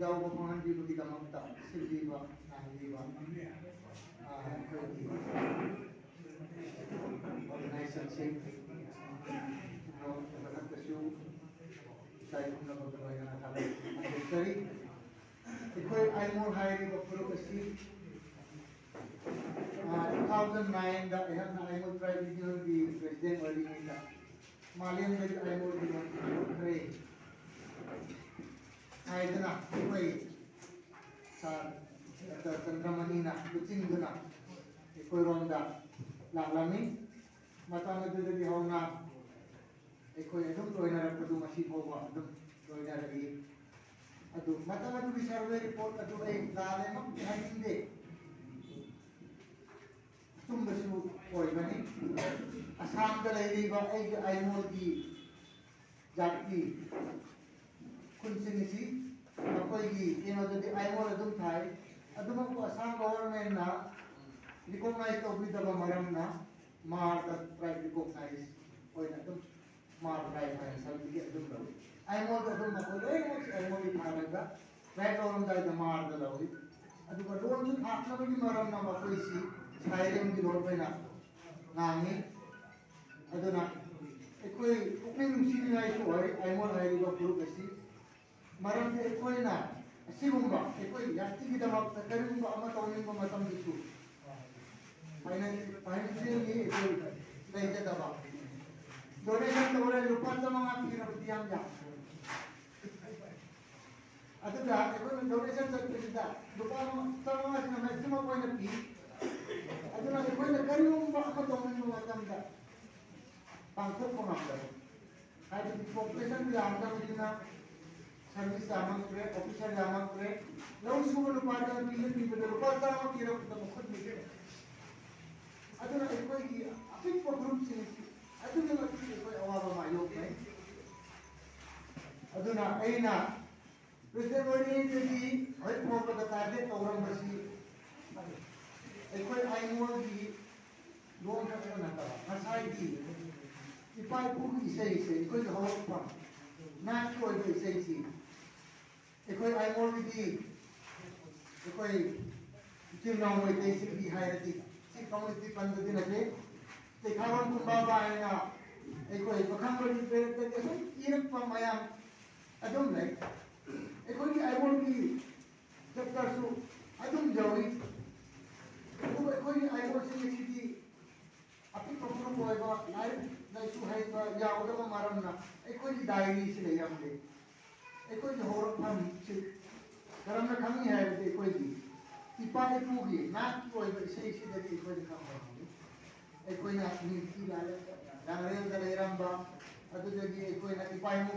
yawa panghandibugi damakta silbiba nangbiba organization sing nakatasu tayo kung napagkaway na nakalay secretary iko'y aymol hayri bakpuro kasi 2009 da eham na aymol tribe regional di president wali nila Maalemgi aymol di kre ay na iko'y sa Manina kucing duna iko'y ronda lalami mata na dito di na iko'y adum loy na rapado masipo ba adum loy na lagi adum mata na dito survey report adum ay lalemang hindi tumbasu koy bani asam da lay ba ay mo di jati kunsinisi ako'y gi ino dito ay mo adum thai adum ko asam government na recognize to with the maram na mar the tribe recognize koy na adum mar tribe ay sabi gi adum daw ay mo adum ko ay mo di tharaga right on the mar da daw adum ko don ju hak na gi maram na ma koy si Maalemgi road by na ngangi aduna ekoi uping sini na isu ay mo ay ba puro kasi maram de ekoi na sigumba ekoi yati kita mak karin ba ama tawin ba matam disu financially ekoi leja daba donation tawara lupa sa mga pinabdiyang ja aduna ekoi donation sa pinda lupa sa mga na maximum point na pi aduna ekoi na karin ba ama tawin ba matam da pangkok ko ngam ay di population di amda medina service amang pre officer amang pre law sumo lupa da million people lupa sa ama kira ko mo khud mige aduna ekoi di apit po group sin aduna ma ekoi awaba ma yok mai aduna aina president wali di hoy mo ko da target tawram basi ekoi ai mo di long ka na ta nasai di ipai pu isai ekoi da hawak pa na ko isai si ekoi ai mo di ekoi tim na mo dei si bi hayati si community pandu din ate te khawan ku baba na ekoi pakhang ko di pe te irak pa mayam adum lai ekoi ai mo di chapter su adum jawi ko ekoi ai mo si city api propro ko ba lai su hai ba ya oda ma maram na ekoi di diary si lai am de ekoi di hor pham si karam na khami hai de ekoi di ipa e pu gi na ki oi ba sei si de ekoi di kham ba ekoi na ni ki la la re da le ram ba adu de gi ekoi na ipa mu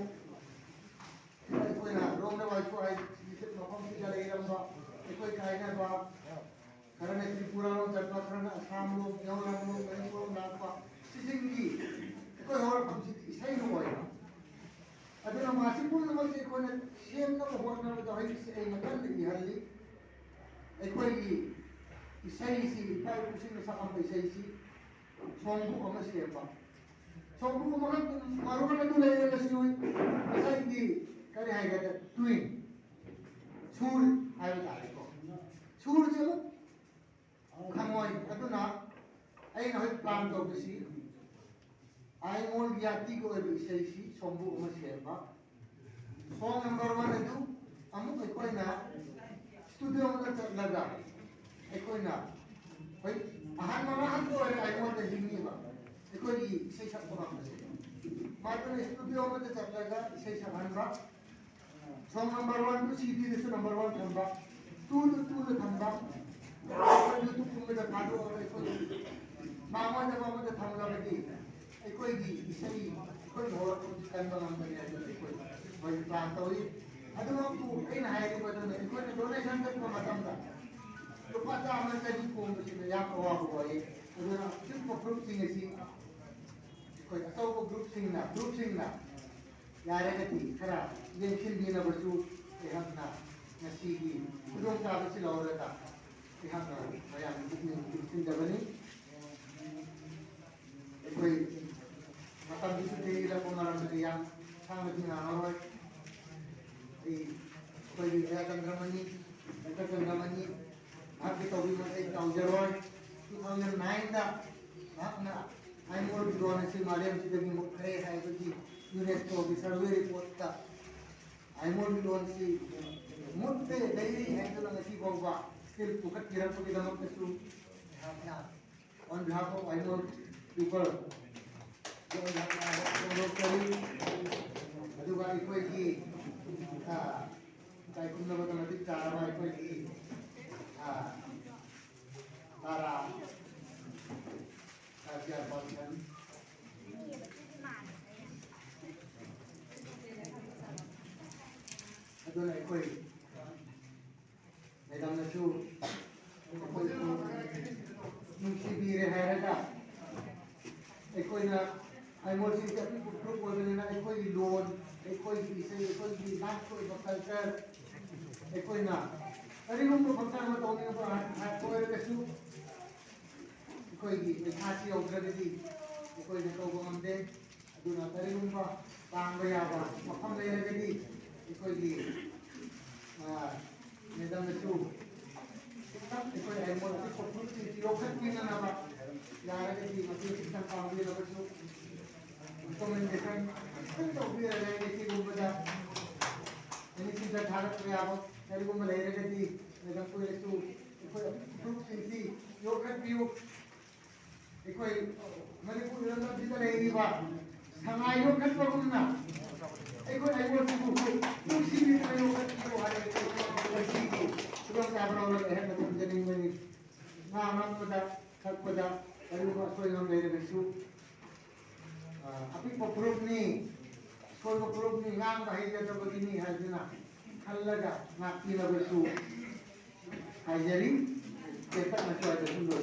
ekoi na rom na ba ko ai si ma pham si da le ram ba ekoi kai na ba karena Tripura lo jatwa karena Assam lo Mizoram lo Manipur lo Nagpa sisinggi ekoi hor pham si sai no oi aduna masipul no se ekoi na siem na ko na da hai si ai makan ni halli ekoi gi isai si pai kusin sa kam isai si songbu ama se pa songbu ma maru na tu le na si oi asai gi kare hai ga twin sur hai ga ko sur je khangoi aduna ai na hoi plan to bisi ai mon yati ko bi sei si sombu ma serba song number 1 adu amu ekoi na studio ma laga ekoi na hoi ahan ma han ko ai mon de hingni ba ekoi di sei sak ko ma se ma to studio ma laga sei sak han ba song number 1 to cd de number 1 thamba 2 to thamba YouTube kumda kado ekoi mama da thamla badi ekoi di isai ekoi hor kan ba ngam bani ekoi bai plan tawi adu ku in hairi ba da ekoi donation da ko matam da to pata aman ka di ko mu ya ko wa ko ai adu na tip ko group sing si ekoi atau ko group sing na yare ka ti kara yen kin di na basu e hamna nasi gi udong ta ba si laura ta pihak yang Sindabani, ekoi matam di sini ila pengaruh yang sangat mengaruh di कोई चंद्रमणि चंद्रमणि आपकी तौबी में एक काउंजरॉय 2009 दा आपना आई मोर बिलोन से मालेमगी दगी मुखरे है बगी UNESCO की सर्वे रिपोर्ट का आई मोर बिलोन से मुद्दे डेली है जो नसी बोगा स्टिल पुकट किरण को दिलमक तसु आपना on behalf of I moor people जो आपना लोग करी अदुगा इकोई की Kaya kung naman natin cara ay pwede para kaya pagkan ito na iko'y may dang na siyo iko'y nung sibire herada iko'y na ay mo siya group ko na iko'y loan iko'y isa iko'y bank ko iba culture iko'y na ari mo pagka mo tawag niyo pa at ko ay kasu iko'y may kasi o gravity iko'y na tawag ang de aduna ari mo pa pangbaya ba mapangbaya gadi iko'y medam na su iko'y ay mo na ko fruit yokat kina na ba yara gadi mati isang pangbaya na ba su recommendation तो भी रहेगा कि वो बजा यानी कि जब भारत में आप यानी वो मलेरिया की एकदम कोई ऐसे कोई ग्रुप सिंसी योगत भी हो कोई मणिपुर में जितना रहेगी बात समाज योगत पर उन्ना कोई ऐसे ग्रुप सिंसी में योगत की वो हर एक कोई चीज़ तो हम क्या बनाओ है तो मुझे नहीं मिली ना हम बजा सब बजा यानी वो कोई हम ले रहे हैं अभी पप्रूप नहीं कोई पप्रूप नहीं Ngangba है जब begini हाजिना हल्ला ना की लगे सु हाजिरी kita masih ada sumber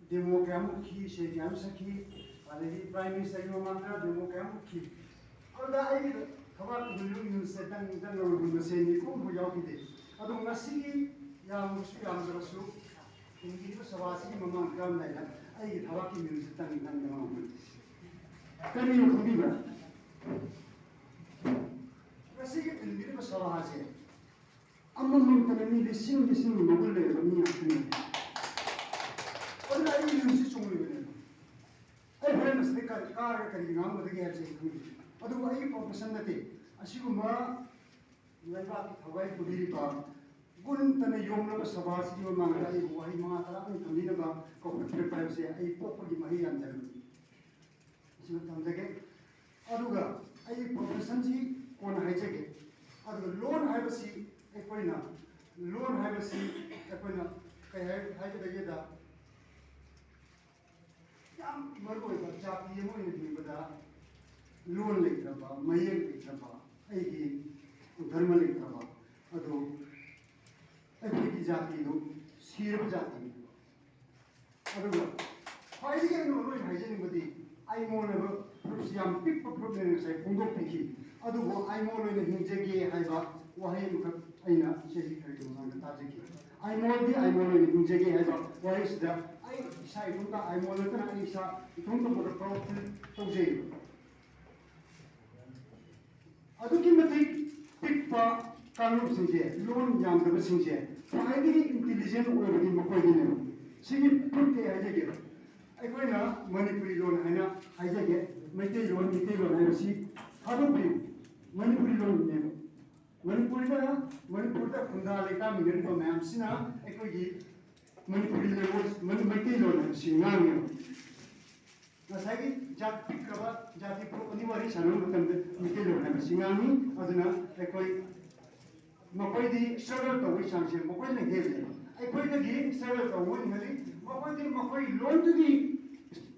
Democracy se jam saki already prime minister yo manga democracy oda ai khawat dulu yu se tang tang ro hu se ni ko hu yaw ki adu ngasi ya musu ya ro su ingi ko sawasi mamang kam na ai khawat ki yu se tang tang ma hu kani yo khudi ba ngasi ki ingi ko sawasi amma mun tanani lising mogul le ba ni akni और आई UC चुंगली बने आई friends ने car करी नाम बदगे है से कुछ अदु आई profession नते असिगुमा लैबा की थवाई पुदी पा गुन तने योमलो सभासी यो मांगला आई वही मा तला नि थमिना बा को खtre पाइप से आई पोपगी मही याम जन सिम तमजगे अदुगा आई प्रोफेशन जी कोन हाइजेगे अदु लोन हाइबसी एकोइना लोन हाइबसी एकोइना कय हाइजेगे दा मरुओइबा जाति अमा दिबदा लोन लेत्रबा मयें लेत्रबा अइगी धर्म लेत्रबा अदो अइगी जाति दो सिरब जाति अदो फाइगे नो रोइ हाइजेनिबदी आइमोनब याम पिक प्रॉब्लम से फोंदोक पेखि अदुबो आइमोनोइने हिंजेगे हाइबा वहाय मुख अइना सेहि खरिदो मांग ताजेगी आइमोनदि आइमोनोइने हिंजेगे हाइबा वहायसदा आई इसा इथुंका आई मोलतना आई इसा इथुंका बोद प्रॉफिट तौजे अदुकी मथिक पिकपा कानून सिंजे लोन यामदब सिंजे फाइदि इंटेलिजेंट ओइबदि मकोइदिने सिगि पुते हाइजेगे अइखोइना मणिपुरी लोन हाइना हाइजेगे मैते लोन हाइबसि हादोबि मणिपुरी लोन ने मणिपुरदा खुंदा लेका मिगरिबा मैमसिना अइखोइगी Manipuri levels, Manipuri levels, Singangi. Nasagi Jati Krava, Jati Pro, Anivari Sanam, Mikelo, and Singangi, Adana, Ekoi Makoi struggle to which I'm saying, Makoi and Hazel. I quite again struggle to one Heli, Makoi loan to the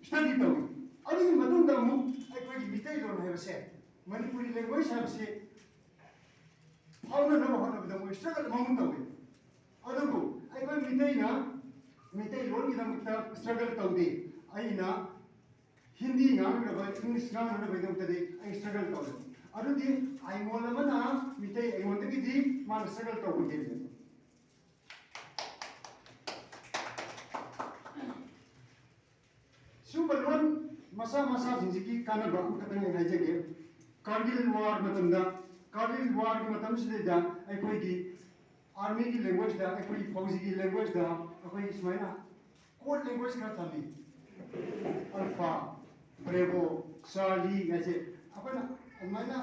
study town. I ꯑꯗꯨꯒꯤ ꯃꯇꯨꯡꯗ ꯑꯃꯨꯛ ꯑꯩꯈꯣꯏꯒꯤ ꯃꯤꯇꯩꯂꯣꯟ ꯍꯥꯏꯕꯁꯦ Manipuri language ꯍꯥꯏꯕꯁꯤ ꯐꯥꯎꯅꯅꯕ ꯍꯣꯠꯅꯕꯗ ꯃꯣꯏ struggle ꯑꯃꯃꯨꯛ ꯇꯧꯏ ꯑꯗꯨꯕꯨ ꯑꯩꯈꯣꯏ ꯃꯤꯇꯩꯅ ꯃꯤꯇꯩꯂꯣꯟꯒꯤꯗꯃꯛꯇ ꯁ꯭ꯇ꯭ꯔꯒꯜ ꯇꯧꯗꯦ ꯑꯩꯅ hindi ngangraba English ngangraba I struggle tawre adudi aimol amana mitai aimondagi di man struggle tawge subalon masa jinjiki kanaba katang haijage Kargil war matamda Kargil war ki matam sideda aikoi gi army ki language da aikoi fauji ki language da aikoi ismaina code language ka thami alpha Bravo, Charlie, ऐसे अपन हमारा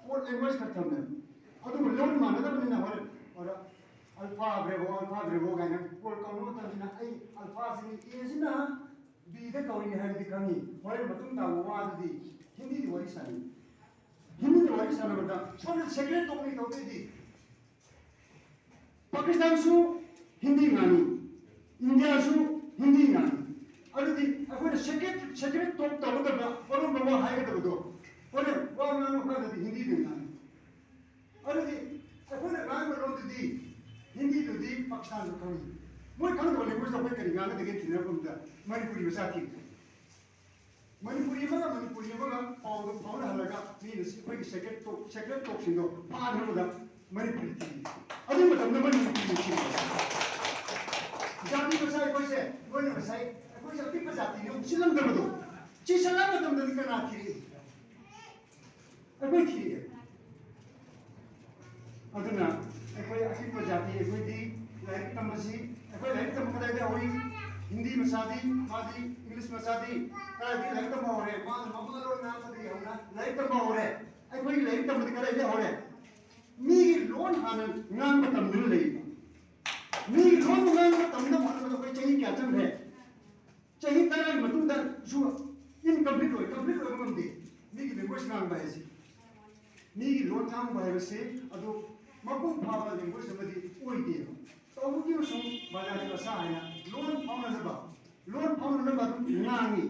code language करते हैं अदु loan माना था मैंने और alpha bravo का ना कोड काउंट होता है ना आई अल्फा से ये से ना बी द काउंट है दिखानी और मतुम ता वो आदि हिंदी दी वाली सानी बता छोटे सेक्रेट तो नहीं होते थी पाकिस्तान सु हिंदी गानी इंडिया सु हिंदी गानी अदुदी अखोन सेक्रेट टॉप तबदबा और बवा हायगदबदो और वा नानो खाददी हिंदी दिना अदुदी अखोन गान रोददी हिंदी दुदी पाकिस्तान को खनी मोय खन बोले कुछ तो करी गाना दगे थिना पुमदा मणिपुरी भाषा थी मणिपुरी मगा पाउन हलगा मीन कोई सेक्रेट टॉप सिंदो पानबदा मणिपुरी थी अदु मतम मणिपुरी थी जाति भाषा कोई से कोई भाषा कोई जल्दी पर जाती है चिल्लम दब दो चिल्लम दब दो निकल आती है कोई ठीक है अदुना कोई अच्छी पर जाती है कोई दी लाइक तमसी कोई लाइक तम कदा दे होई हिंदी मसादी मादी इंग्लिश मसादी काय दी लाइक तम हो रे मान ममलो ना कदी होना लाइक तम हो रे कोई लाइक तम कदा दे हो रे मी लोन हानन ngang तम दु ले मी लोन ngang तम न मान कोई चाहिए क्या चंग है चाहिए तरह मतुम दर जो इनकम्प्लीट हो मंगदे मीगी लैंग्वेज नाम बायसी मीगी लोन नाम बायसे अदो मपुम फावा लैंग्वेज अमदी ओइदे तौबुगी सो बाजारी भाषा है लोन फाउनजबा नांगी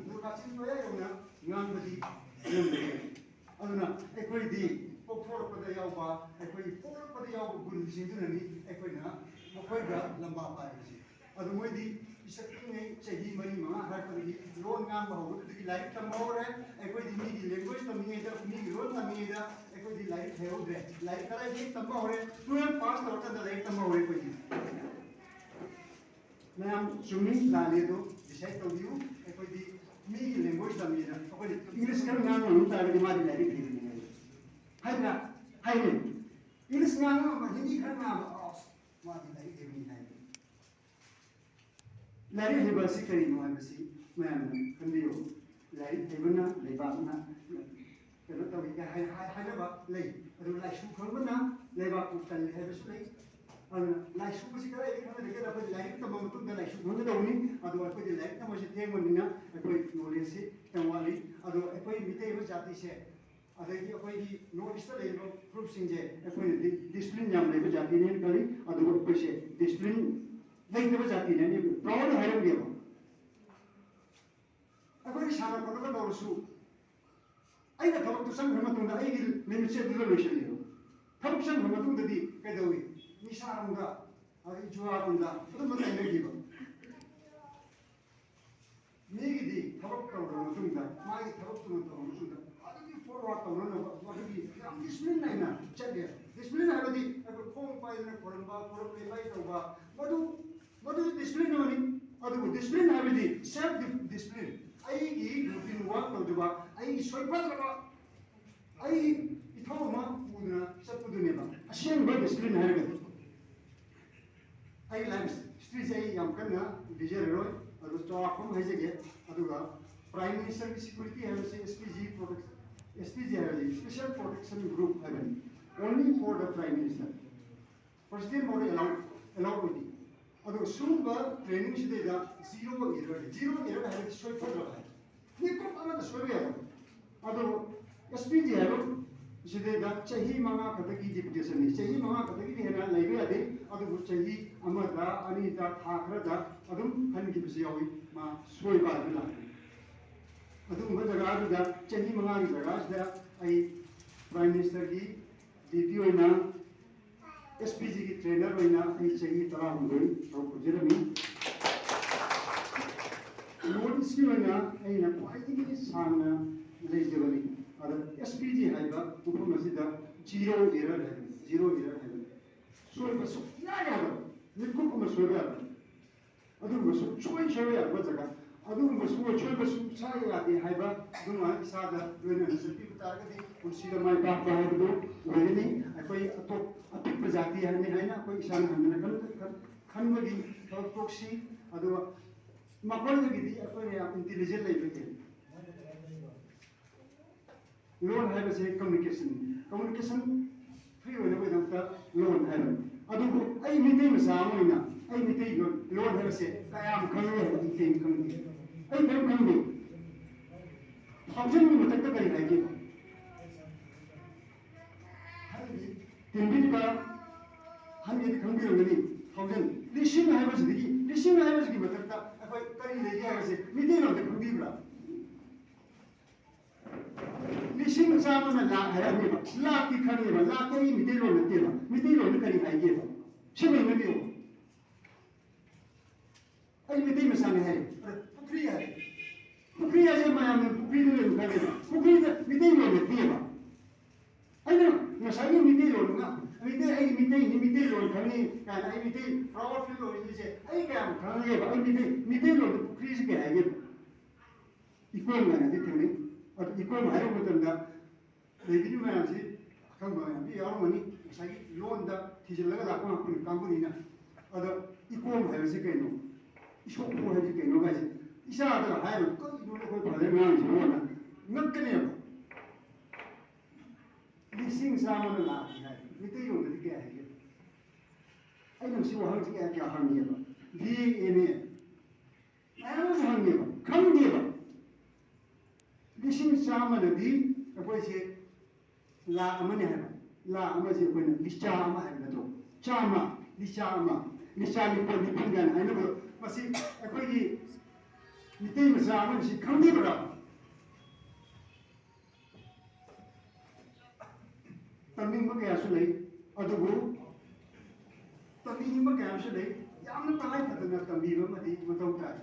तो काचिन तो यायोना नांगबदी लोन अदुना एकोइदी पोफोरपदा यावबा एकोइ पोरपदा यावबा गुन सिंदुननी एकोइना मखोइगा लंबा पाइसी अदु मोइदी इसक्किने चही मरी मंगा हारपदी लोन गाम बहुदि लाइक तमौरे एकोइदी मीगी लैंग्वेज तमिएदा मीगी लोन तमिएदा एकोइदी लाइक हेउद्रे लाइक करा दी तमौरे 12 पास तौरता लाइक तमौरे कोइदी मैम सुनी लाले दो डिसाइड तौदिउ एकोइदी मीगी लैंग्वेज तमिएदा एकोइदी इंग्लिश कर नाम तारदी मादी लाइक दिने हाइना हाइने इंग्लिश नाम हिंदी कर नाम मादी लाइक दिने लाइक हेबसी करी मोहबसी मैम खंदियो लाइक हेबना लेबाना केनो तबि का हाइबा ले अरु लाइसु खंबना लेबा कुतल हेबसु ले अरु लाइसु बसि करे खंबा देखे दा लाइक तम मतुम दा लाइसु खंबा दउनी अदु अखोइ लाइक तम से थेमनिना अखोइ नॉलेज से तंवाली अदु अखोइ मिते हो जाति से अदगी अखोइ नॉर्थ ईस्ट लेबो ग्रुप सिंजे अखोइ डिसिप्लिन याम लेबो जाति ने कली अदु अखोइ से डिसिप्लिन नहीं तो जाती है नहीं प्राउड है हम दिया अगर शाना को तो दौरसु आई ना थबक तो संग हम तुंदा आई की लिमिट से रिजर्वेशन ले थबक संग हम तुंदा दी कदोई निशा रुंदा अरे जुआ रुंदा तो मत नहीं गिबो मीगी दी थबक तो तुंदा मागी थबक तो तुंदा अदगी फॉरवर्ड तो न अदगी हम डिसिप्लिन नहीं ना चले डिसिप्लिन है दी अगर फोन पाई ने फोरंबा फोरम ले पाई तो बा मधु डिसिप्लिन होनी अदु डिसिप्लिन है सेल्फ डिसिप्लिन आई की रूटीन वर्क तो जबा आई सोइपदबा आई इथौमा पुना सपुदुनेबा असेंबा डिसिप्लिन है आई लाइफ स्ट्रीज आई याम कन्ना डिजररोय अदु स्टॉकम हैजेगे अदुगा प्राइम मिनिस्टर की सिक्योरिटी है से एसपीजी है स्पेशल प्रोटेक्शन ग्रुप है only for the prime minister president more allowed with अदो सुबा ट्रेनिंग सिदेदा जीरो एरर है सोय फदरा है ये को अमदा सोय है अदो एसपीजी है सिदेदा चही मंगा खतकी डिप्यूटेशन नि चही मंगा खतकी हेना लेबे आदे ꯑꯗꯨꯕꯨ ꯆꯍꯤ ꯑꯃꯗ ꯑꯅꯤꯗ ꯊꯥ ꯈꯔꯗ ꯑꯗꯨꯝ ꯈꯟꯈꯤꯕꯁꯨ ꯌꯥꯎꯏ ꯃꯥ ꯁꯣꯏꯕ ꯑꯗꯨ ꯂꯥꯛꯀꯅꯤ ꯑꯗꯨꯒꯨꯝꯕ ꯖꯒꯥꯗꯨꯗ ꯆꯍꯤ 5ꯒꯤ ꯖꯒꯥꯁꯤꯗ ꯑꯩ ꯄ꯭ꯔꯥꯏꯝ ꯃꯤꯅꯤꯁꯇꯔꯒꯤ ꯗ꯭ꯌꯨꯇꯤ ꯑꯣꯏꯅ SPGꯒꯤ ꯇ꯭ꯔꯦꯅꯔ ꯑꯣꯏꯅ ꯑꯩ ꯆꯍꯤ 13 ꯇꯧꯖꯔꯝꯃꯤ ꯅꯣꯔꯠ ꯏꯁꯀꯤ ꯑꯣꯏꯅ ꯑꯩꯅ ꯈ꯭ꯋꯥꯏꯗꯒꯤ ꯁꯥꯡꯅ ꯂꯩꯖꯕꯅꯤ ꯑꯗ SPG ꯍꯥꯏꯕ ꯃꯐꯝ ꯑꯁꯤꯗ ꯖꯤꯔꯣ ꯏꯔꯔ ꯍꯥꯏꯕꯅꯤ ꯁꯣꯏꯕ ꯁꯨꯡꯌꯥ ꯌꯥꯗꯕ ꯃꯤꯠꯀꯨꯞ ꯑꯃ ꯁꯣꯏꯕ ꯌꯥꯗꯕ ꯑꯗꯨꯒꯨꯝꯕ ꯁꯨꯡꯁꯣꯏ ꯁꯣꯏꯕ ꯌꯥꯗꯕ ꯖꯒꯥ ꯑꯗꯨꯒꯨꯝꯕ ꯁꯣꯏꯕ ꯁꯨꯡꯁꯥ ꯌꯥꯗꯦ ꯍꯥꯏꯕ ꯑꯗꯨꯃ ꯏꯁꯥꯗ ꯂꯣꯏꯅꯅ ꯆꯠꯄꯤꯕ ꯇꯥꯔꯒꯗꯤ ꯄꯨꯟꯁꯤꯗ ꯃꯥꯏ ꯄꯥꯛꯄ ꯍꯥꯏꯕꯗꯨ ꯑꯣꯏꯒꯅꯤ ꯑꯩꯈꯣꯏ ꯑꯄꯤꯛꯄ ꯖꯥꯇꯤ ꯍꯥꯏꯅ ꯑꯩꯈꯣꯏ ꯏꯁꯥꯅ ꯍꯟꯊꯅ ꯈꯟꯕꯒꯤ ꯊꯕꯛ ꯇꯣꯛꯁꯤ ꯑꯗꯨꯒ ꯃꯈꯣꯏꯗꯒꯤꯗꯤ ꯑꯩꯈꯣꯏꯅ ꯌꯥꯝ ꯏꯟꯇꯤꯂꯤꯖꯦꯟ ꯂꯩꯕꯒꯤ ꯂꯣꯟ ꯍꯥꯏꯕꯁꯦ ꯀꯝꯃꯨꯅꯤꯀꯦꯁꯟ ꯐ꯭ꯔꯤ ꯑꯣꯏꯅꯕꯒꯤꯗꯃꯛꯇ ꯂꯣꯟ ꯍꯥꯏꯕꯅꯤ ꯑꯗꯨꯕꯨ ꯑꯩ ꯃꯩꯇꯩ ꯃꯆꯥ ꯑꯃ ꯑꯣꯏꯅ ꯑꯩ ꯃꯩꯇꯩ ꯂꯣꯟ ꯍꯥꯏꯕꯁꯦ ꯀꯌꯥꯝ ꯈꯪꯉꯦ ꯍꯥꯏꯕ ꯑꯩ ꯀꯔꯤꯝ ꯈꯪꯗꯦ ꯑꯩ ꯀꯔꯤꯝ ꯈꯪꯗꯦ ꯊꯥꯎꯖꯟꯒꯤ ꯃꯊꯛꯇ ꯀꯔꯤ ꯍꯥꯏꯒꯦꯕ ꯍꯥꯏꯕꯗꯤ ꯇꯤꯟꯕꯤꯗ ꯍꯟꯒꯦꯗꯤ ꯈꯪꯕꯤꯔꯝꯒꯅꯤ ꯊꯥꯎꯖꯟ ꯂꯤꯁꯤꯡ ꯍꯥꯏꯕꯁꯤꯒꯤ ꯃꯊꯛꯇ ꯑꯩꯈꯣꯏ ꯀꯔꯤ ꯂꯩꯒꯦ ꯍꯥꯏꯕꯁꯦ ꯃꯩꯇꯩꯂꯣꯟꯗ ꯈꯪꯕꯤꯕ꯭ꯔꯥ ꯂꯤꯁꯤꯡ ꯆꯥꯝꯃꯅ ꯂꯥꯛ ꯍꯥꯏꯔꯝꯃꯦꯕ ꯂꯥꯛꯇꯤ ꯈꯪꯉꯦꯕ ꯂꯥꯛꯇꯤ ꯑꯩ ꯃꯩꯇꯩꯂꯣꯟ ꯅꯠꯇꯦꯕ ꯃꯩꯇꯩꯂꯣꯟꯗ ꯀꯔꯤ ꯍꯥꯏꯒꯦꯕ ꯁꯤꯃꯩꯅꯅꯦꯕ ꯑꯩ ꯃꯩꯇꯩ ꯃꯆꯥꯅꯤ ꯍꯥꯏ ꯄꯨꯈ꯭ꯔꯤ ꯍꯥꯏ ꯄꯨꯈ꯭ꯔꯤ ꯍꯥꯏꯁꯦ ꯃꯌꯥꯝꯅ ꯄꯨꯈ꯭ꯔꯤꯗ ꯂꯩꯕ ꯈꯪꯉꯦꯕ ꯄꯨꯈ꯭ꯔꯤꯗ ꯃꯩꯇꯩꯂꯣꯟ ꯅꯠꯇꯦꯕ ꯑꯩꯅ ꯉꯁꯥꯏꯒꯤ ꯃꯩꯇꯩꯂꯣꯟ ꯑꯩ ꯃꯩꯇꯩꯂꯣꯟ ꯈꯪꯉꯤ ꯀꯥꯏꯅ ꯑꯩ ꯃꯩꯇꯩ ꯄ꯭ꯔꯥꯎꯗ ꯐꯤꯜ ꯑꯣꯏꯔꯤꯁꯦ ꯑꯩ ꯀꯌꯥꯝ ꯈꯪꯉꯦꯕ ꯑꯩ ꯃꯩꯇꯩꯂꯣꯟꯗ ꯄꯨꯈ꯭ꯔꯤꯁꯦ ꯀꯩ ꯍꯥꯏꯒꯦꯕ ꯏꯀꯣꯝ ꯀꯥꯏꯅꯗꯤ ꯊꯦꯡꯅꯩ ꯑꯗꯨ ꯏꯀꯣꯝ ꯍꯥꯏꯕ ꯃꯇꯝꯗ ꯂꯩꯕꯤꯔꯤꯕ ꯃꯌꯥꯝꯁꯤ ꯑꯈꯪꯕ ꯃꯌꯥꯝꯗꯤ ꯌꯥꯎꯔꯝꯒꯅꯤ ꯉꯁꯥꯏꯒꯤ ꯂꯣꯟꯗ ꯊꯤꯖꯤꯜꯂꯒ ꯂꯥꯛꯄ ꯉꯥꯛꯇꯅꯤ ꯀꯥꯡꯕꯨꯅꯤꯅ ꯑꯗ ꯏꯀꯣꯝ ꯍꯥꯏꯕꯁꯤ ꯀꯩꯅꯣ ꯏꯁꯣꯛꯄꯨ ꯍꯥꯏꯕꯁꯤ ꯀꯩꯅꯣ ꯀꯥꯏꯁꯦ ꯏꯆꯥꯗ ꯍꯥꯏꯔꯣ ꯀꯔꯤꯅꯣ ꯑꯩꯈꯣꯏ ꯐꯥꯗꯔ ꯉꯥꯡꯉꯤꯁꯤꯕꯣꯅ ꯉꯛꯀꯅꯦꯕ ꯂꯤꯁꯤꯡ ꯆꯥꯝꯃꯅ ꯂꯥꯛꯈꯤ ꯍꯥꯏ ꯃꯩꯇꯩꯂꯣꯟꯗꯗꯤ ꯀꯌꯥ ꯍꯥꯏꯒꯦ ꯑꯩꯅ ꯁꯤ ꯋꯥꯍꯪꯁꯤ ꯀꯌꯥ ꯍꯪꯉꯦꯕ BA MA ꯃꯌꯥꯝ ꯑꯃ ꯍꯪꯉꯦꯕ ꯈꯪꯗꯦꯕ ꯂꯤꯁꯤꯡ ꯆꯥꯝꯃꯅꯗꯤ ꯑꯩꯈꯣꯏꯁꯦ ꯂꯥꯛ ꯑꯃꯅꯦ ꯍꯥꯏꯕ ꯂꯥꯛ ꯑꯃꯁꯦ ꯑꯩꯈꯣꯏꯅ ꯂꯤꯆꯥ ꯑꯃ ꯍꯥꯏꯕ ꯅꯠꯇ꯭ꯔꯣ ꯆꯥꯝꯃ ꯂꯤꯆꯥ ꯑꯃ ꯂꯤꯆꯥ ꯅꯤꯄꯥꯜ ꯀꯥꯏꯅ ꯍꯥꯏꯅꯕꯗꯣ ꯃꯁꯤ ꯑꯩꯈꯣꯏꯒꯤ ꯃꯤꯇꯩ ꯃꯆꯥ ꯑꯃꯅ ꯁꯤ ꯈꯪꯕꯤꯕ꯭ꯔꯥ ꯇꯝꯅꯤꯡꯕ ꯀꯌꯥꯁꯨ ꯂꯩ ꯑꯗꯨꯕꯨ ꯇꯝꯕꯤꯅꯤꯡꯕ ꯀꯌꯥꯁꯨ ꯂꯩ ꯌꯥꯝꯅ ꯇꯉꯥꯏꯐꯗꯅ ꯇꯝꯕꯤꯕ ꯑꯃꯗꯤ ꯃꯊꯧ ꯇꯥꯏ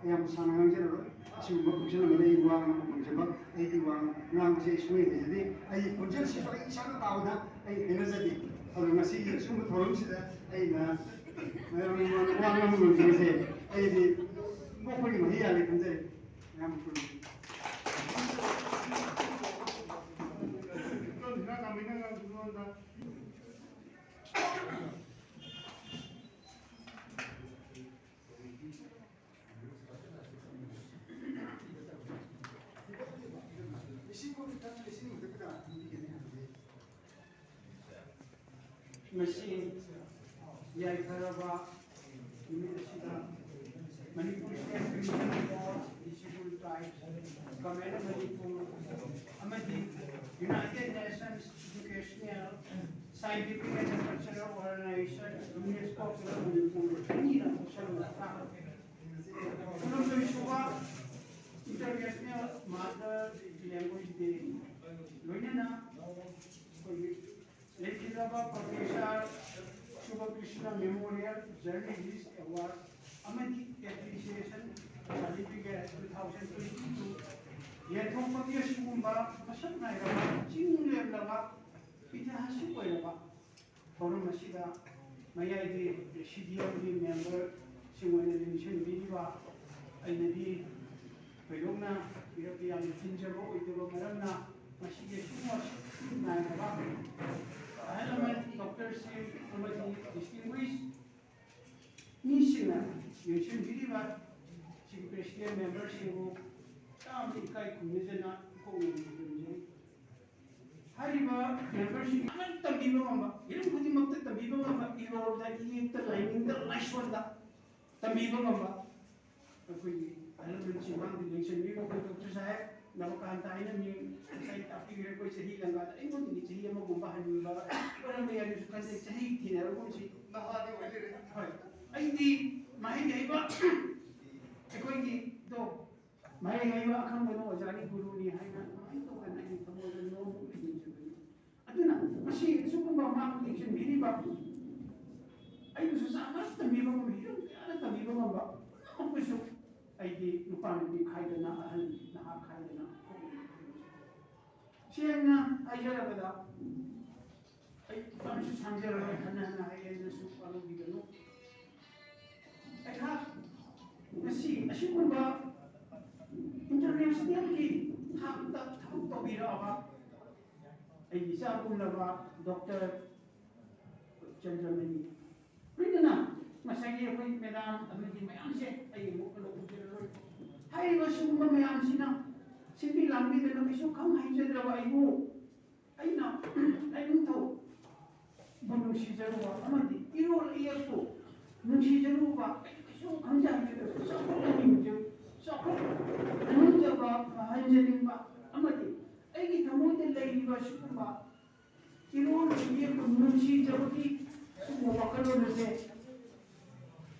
ꯌꯥꯝ ꯁꯥꯡꯅ ꯉꯥꯡꯖꯔꯔꯣꯏ ꯑꯁꯤꯒꯨꯝꯕ ꯐꯪꯁꯟ ꯑꯃꯗ ꯑꯩ ꯋꯥ ꯉꯥꯡꯕ ꯐꯪꯖꯕ ꯑꯩꯗꯤ ꯋꯥ ꯉꯥꯡꯕꯁꯦ ꯑꯩ ꯁꯨꯡꯍꯩ ꯍꯩꯖꯗꯦ ꯑꯩ ꯈꯣꯟꯖꯦꯜꯁꯤꯁꯨ ꯑꯩ ꯏꯁꯥꯅ ꯇꯥꯕꯗ ꯑꯩ ꯍꯩꯅꯖꯗꯦ ꯑꯗꯣ ꯉꯁꯤꯒꯤ ꯑꯁꯤꯒꯨꯝꯕ ꯊꯧꯔꯝꯁꯤꯗ ꯑꯩꯅ ꯃꯌꯥꯝ ꯃꯃꯥꯡꯗ ꯋꯥ ꯉꯥꯡꯕ ꯉꯝꯖꯕꯁꯦ ꯑꯩꯗꯤ ꯄꯣꯛꯄꯒꯤ ꯃꯍꯩ ꯌꯥꯜꯂꯦ ꯈꯟꯖꯩ ꯃꯌꯥꯝ ꯉꯁꯤ ꯌꯥꯏꯐꯔꯕ ꯅꯨꯃꯤꯠ ꯑꯁꯤꯗ Manipur state commission for disable tribes government of Manipur ꯑꯃꯗꯤ united nations educational scientific and cultural organisation UNESCO ꯀꯂꯕ ꯃꯅꯤꯄꯨꯔ ꯑꯅꯤꯅ ꯈꯨꯠꯁꯝꯅꯔꯒ 22ꯁꯨꯕ इंटरनेशनल मदर लैंग्वेज डे लोइनना कोई लेखिलबा professor Shubhakrishna memorial journalist award अमदी एप्रिसिएशन सर्टिफिकेट 2022 यथोपति असुगुंबा मसक नायरबा चिंगलेबा इतिहासिक ओइरबा फोरम असिदा मयाइदि सीडीएमडी मेंबर सिंगोने लिमिशन बिबा अइनदी पैरोंना यूरोपियन फिंजबो ओइदबो मरमना मसिगे सुमस नायरबा अहलमन डॉक्टर सिंह अमदी डिस्टिंग्विश मीसिंगना युशन बिबा सिग प्रेसिडेंट मेंबर सिंगो ताम इकाई खुनिजना कोंगनि हारिबा मेंबर सिंग अनंत तंबीबो गंबा इरम खुदिमक्ता तंबीबो गंबा इरोदा इयेक्ता लाइनिंगदा लाइसवंदा तंबीबो गंबा अखोई अहलमन सिंह मांग दिलेशन बिबो डॉक्टर साहब Namakan tayo na sa ipapigil ko sa hilang at ay mo hindi sa hilang magumbahan yung iba. Parang may ano kasi sa hilang tinaro ko si Nahadi ulit. ay hindi mahinga iba. Ako hindi to. Mahinga iba akang gano'n jani guru ni hay na ay to kan ay tamo na no at na kasi suko ba ma-connection bini ba ay gusto sa mas tabi ba mo hilang ano tabi ba ba ang gusto ay di lupa di kaya na ahal nakakaya na siya na ay jara ba daw ay paano siya sanjara na ay na su paano di gano ay ha kasi asyong ba international ki thak to bira ba ay isa akong laba Dr. Chandramani pwede na masagi ako madam amagi mayam siya ay mo ano ko jero hay ba summa mayam sina simpi lambi na miso kam hay jero ba ay mo ay na ay mo to bunung si jero ba amadi irol iya to nung si jero ba so kamja jero so ko ni mo so ko ano jero ba hay jero ba amadi ay ki thamo de lai ba summa irol iya ko nung si jero ki summa wakalo na se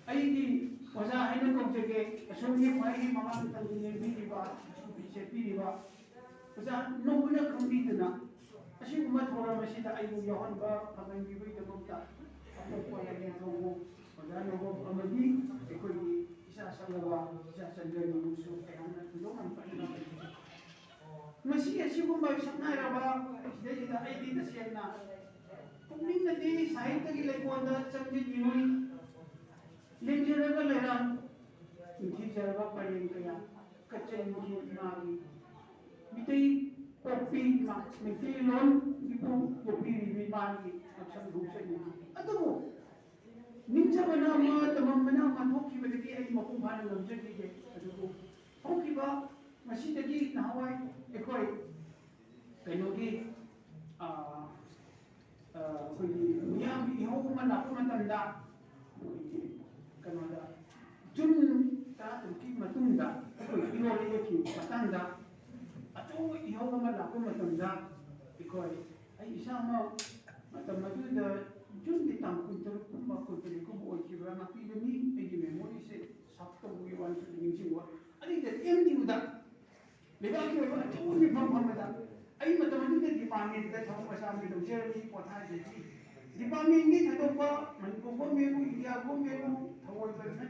ay wasa ay na kong asumye may mga tangin ni ba BJP ba wasa no na kung dito na kasi umatora masita ay yawan ba kamay bibi da mumta ako ko yan yung rogo wala no go amadi ko isa sa lawa isa sa dali muso kaya na tulungan pa ina masih kung ba isang nara ba dito ay dito siya na kung na din sahit tagilay ko na sa din Lenjaraga leran, inti jaraga paling kaya kacang inti magi. Mitai kopi mak, mitai lon itu kopi ribi magi macam rusak ini. Atau mo, ninja mana ma tamam mana ma hoki bagi ay makumbahan ng jadi je. Atau mo, hoki ba masih tadi nahawai ekoi kenogi koi niya ihaw man ako matanda. Kanada jun ta ki matunda ko irole yake matanda ato ihaw mala ko matunda ko ay isa ma matamadu da jun di tam ko ter ko ma ko ter ko o ki ba ma pi ni e gi memory se sakto bu yawan su ni ji wa ani da empty uda le ba ki ba to ni ba ma da ay matamadu da di pa ni da thong pa sa mi do je ni ko tha je di pa mi ngi tha do ba man ko ko me ku ya ko me ku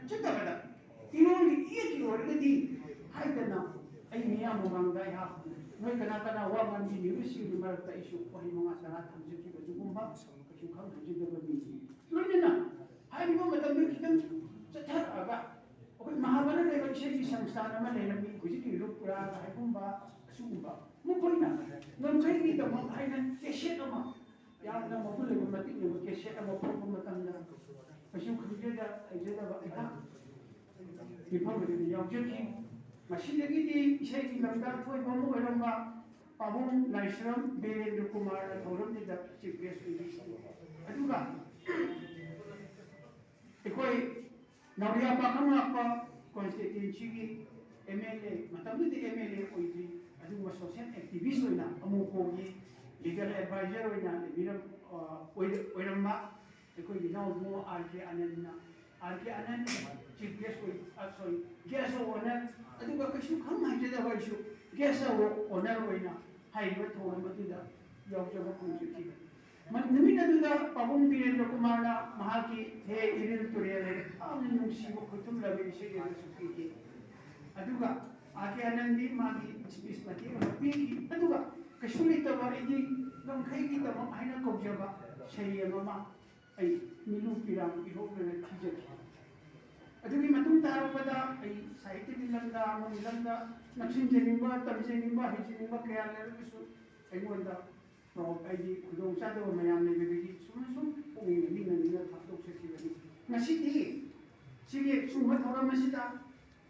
Cakap Iroli iya kilo lagi hai kena ai niya mo manggai ha noi kena kana wa man di usi di marta isu ko hi mga sanat ang jiki ba jugumba kasi kam jiki ba mi noi na hai mo matam ni kitan chathar aba okay mahabana ne ba shi samstana man ne mi kuji ru pura hai kumba sumba mo koi na non kai ni ta mo hai na keshe ma ya na mo bule mo mati ni keshe ma po mo matanda kasi kujeda ajeda ba ita ipamuri ya jeki masindagi di isai ki lamda thoi bamu eramba pabung laisram Birendra Kumar thorum ni da chief guest ni aduga ekoi nauria pa kama pa constituency ki MLA matam ni MLA oidi aduga social activist oina amu ko gi legal advisor oina biram oiramba ekoi dinau mo RK Anand chief guest sorry guest owner aduga kasu kham hai jada ba isu guest owner oina hai ba thoi matuda yaw jaba ku chi man Numit aduda pabung Birendra Kumar na mahaki he iril turele am nungsi ko kutum labi ise ya suki aduga RK Anandi magi speech mati pi aduga kasu ni ta ba idi ngam khai ki ta ma aina ko jaba sei mama ay milu pirang ihok na tijak adugi matung taro pada ay sahiti nilanda mo nilanda nagsinjinimba tamsinimba hijinimba kaya lero gusto ay wanda no ay di kudong sa do mayam na bibigi sumusum ungin nila taktok sa kibani nasiti sige sumat orang masita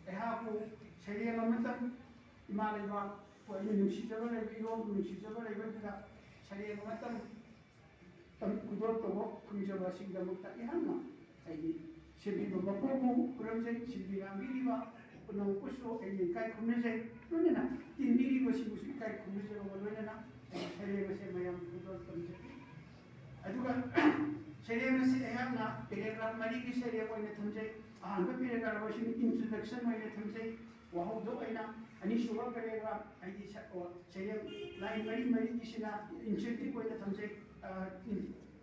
ay hapo sariya mamatan Maalemgi po ay nungsi jaba na biro nungsi jaba na iba sariya mamatan kudor to kumjaba singda mukta ihama ay silbi mapopo kuramjay silbi ambiliba kunong puso ay kay kumisay nuna na tindiri mo si musi kay kumisay mo nuna na sarili mo siya mayang kudol tamsay aduga sarili mo siya ayam na paragraph mari ki sarili mo ina tamsay ahanga paragraph mo siya introduction mo ina tamsay wahog do ay na ani suwa paragraph ay di sa sarili line mari ki sina incentive mo ina tamsay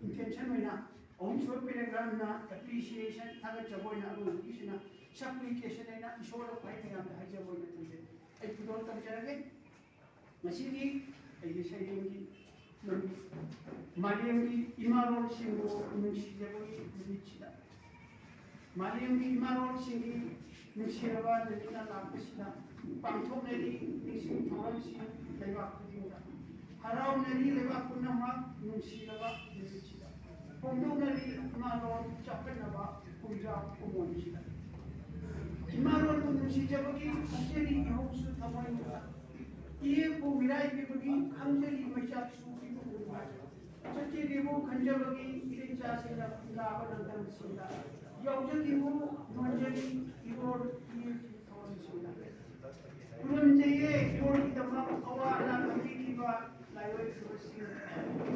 intention mo ina on suwa paragraph na appreciation taga jaboy na aro ki sina supplication ay na isolo ay kaya ang haja mo na tunde ay kudol tam jarage masigi ay sarili Maalemgi Eemaa singo nungsi jaboy nungchida Maalemgi Eemaa singi nungsilawa na lapasida pangthok nari nising thoran si lewa kudinga haraw nari lewa kunama nungsilawa nungchida pongdong nari Eemaa chapanawa punjab kumonchida Eemaa nungsi jabagi aseri ihausu thamoy ये वो Mirae के बगी खंजरी मचा सूखी को उड़ा सच्चे देवो खंजर बगी इरे चासे ना लाभ नंदन सीला यौज की वो मंजरी इरोड ये थोड़ी सीला कुरंजे ये इरोड की तमाम अवाना कभी की बात लायोई सुरसी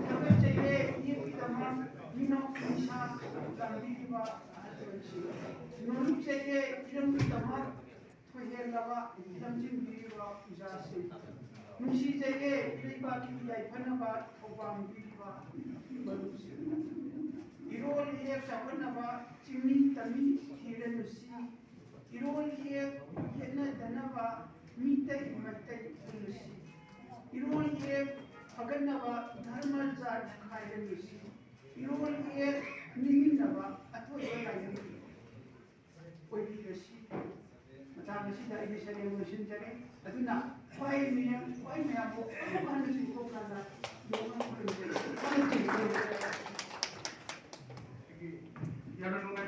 तब चाहिए ये की तमाम मिनो निशा कभी की बात आचरण सीला नोलुक चाहिए इरम की तमाम फैल लगा इरम जिन भी बात उजासे मुंशी जगे इलेबा की याई फनबा थोबाम बीबा बलुसी इरोल ये सपनबा चिमी तमी हिरनुसी इरोल ये येना दनबा मीते मते बलुसी इरोल ये फगनबा धर्म जात खायनुसी इरोल ये निमिनबा अथोय लायनु कोई रसी मताम सिदा इदिसने मुशिन जगे अदुना why me abo ano si ko kana doon ko yana no na